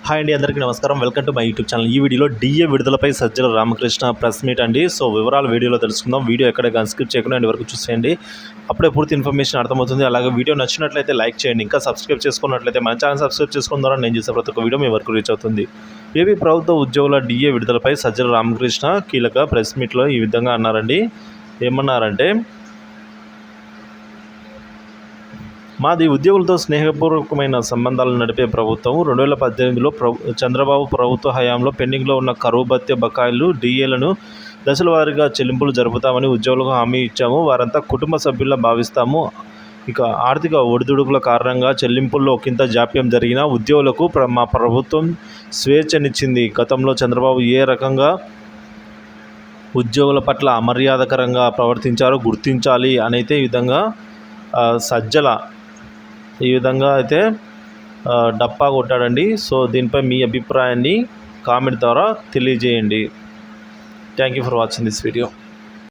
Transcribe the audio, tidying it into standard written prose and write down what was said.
Hi అండి, అందరికీ నమస్కారం. Welcome to my YouTube channel. ఈ వీడియోలో డిఏ విడుదలపై సజ్జల రామకృష్ణ ప్రెస్ మీట్ అండి. సో వివరాలు వీడియోలో తెలుసుకుందాం. వీడియో ఎక్కడ స్కిప్ చేయకుండా ఎండ్ వరకు చూసేయండి. అప్పుడే పూర్తి ఇన్ఫర్మేషన్ అర్థమవుతుంది. అలాగే వీడియో నచ్చినట్లయితే లైక్ చేయండి. ఇంకా సబ్స్క్రైబ్ చేసుకున్నట్లయితే మన ఛానల్ సబ్స్క్రైబ్ చేసుకోవడం ద్వారా నేను చేసే ప్రతి ఒక్క వీడియో మీ వరకు రీచ్ అవుతుంది. ఏపీ ప్రభుత్వ ఉద్యోగుల డిఏ విడుదలపై సజ్జల రామకృష్ణ కీలక ప్రెస్ మీట్లో ఈ విధంగా అన్నారండి. ఏమన్నారంటే, మాది ఉద్యోగులతో స్నేహపూర్వకమైన సంబంధాలు నడిపే ప్రభుత్వం. 2018లో చంద్రబాబు ప్రభుత్వ హయాంలో పెండింగ్లో ఉన్న కరువు భత్య బకాయిలు డిఏలను దశల వారీగా చెల్లింపులు జరుపుతామని ఉద్యోగులకు హామీ ఇచ్చాము. వారంతా కుటుంబ సభ్యుల్లా భావిస్తాము. ఇక ఆర్థిక ఒడిదుడుకుల కారణంగా చెల్లింపుల్లో ఒకంత జాప్యం జరిగినా ఉద్యోగులకు మా ప్రభుత్వం స్వేచ్ఛనిచ్చింది. గతంలో చంద్రబాబు ఏ రకంగా ఉద్యోగుల పట్ల అమర్యాదకరంగా ప్రవర్తించారో గుర్తించాలి అనైతే ఈ విధంగా సజ్జల ఈ విధంగా అయితే డప్పా కొట్టాడండి. సో దీనిపై మీ అభిప్రాయాన్ని కామెంట్ ద్వారా తెలియజేయండి. Thank you for watching this video.